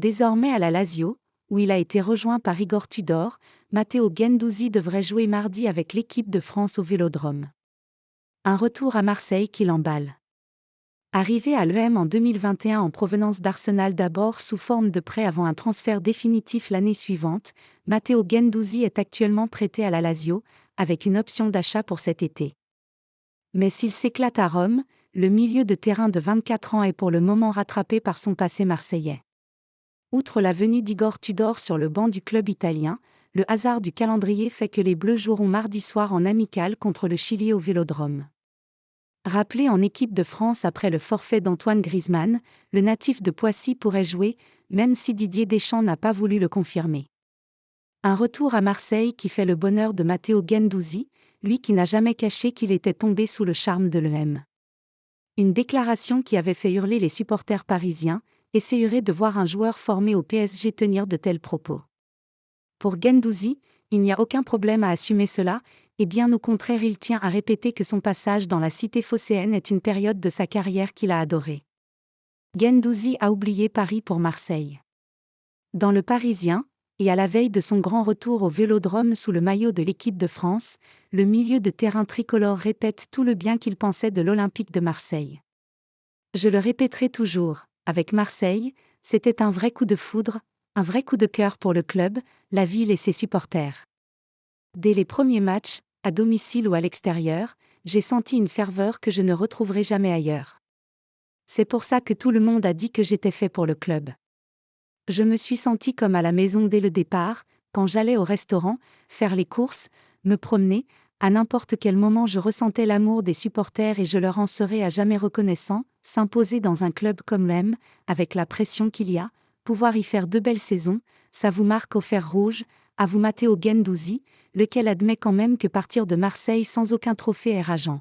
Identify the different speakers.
Speaker 1: Désormais à la Lazio, où il a été rejoint par Igor Tudor, Matteo Guendouzi devrait jouer mardi avec l'équipe de France au Vélodrome. Un retour à Marseille qui l'emballe. Arrivé à l'EM en 2021 en provenance d'Arsenal d'abord sous forme de prêt avant un transfert définitif l'année suivante, Matteo Guendouzi est actuellement prêté à la Lazio, avec une option d'achat pour cet été. Mais s'il s'éclate à Rome, le milieu de terrain de 24 ans est pour le moment rattrapé par son passé marseillais. Outre la venue d'Igor Tudor sur le banc du club italien, le hasard du calendrier fait que les Bleus joueront mardi soir en amical contre le Chili au Vélodrome. Rappelé en équipe de France après le forfait d'Antoine Griezmann, le natif de Poissy pourrait jouer, même si Didier Deschamps n'a pas voulu le confirmer. Un retour à Marseille qui fait le bonheur de Matteo Guendouzi, lui qui n'a jamais caché qu'il était tombé sous le charme de l'EM. Une déclaration qui avait fait hurler les supporters parisiens, essayeraient de voir un joueur formé au PSG tenir de tels propos. Pour Guendouzi, il n'y a aucun problème à assumer cela, et bien au contraire il tient à répéter que son passage dans la cité phocéenne est une période de sa carrière qu'il a adorée. Guendouzi a oublié Paris pour Marseille. Dans le Parisien, et à la veille de son grand retour au Vélodrome sous le maillot de l'équipe de France, le milieu de terrain tricolore répète tout le bien qu'il pensait de l'Olympique de Marseille. Je le répéterai toujours, avec Marseille, c'était un vrai coup de foudre, un vrai coup de cœur pour le club, la ville et ses supporters. Dès les premiers matchs, à domicile ou à l'extérieur, j'ai senti une ferveur que je ne retrouverai jamais ailleurs. C'est pour ça que tout le monde a dit que j'étais fait pour le club. Je me suis senti comme à la maison dès le départ, quand j'allais au restaurant, faire les courses, me promener, à n'importe quel moment je ressentais l'amour des supporters et je leur en serai à jamais reconnaissant, s'imposer dans un club comme l'EM, avec la pression qu'il y a, pouvoir y faire 2 belles saisons, ça vous marque au fer rouge, avoue Matteo Guendouzi, lequel admet quand même que partir de Marseille sans aucun trophée est rageant.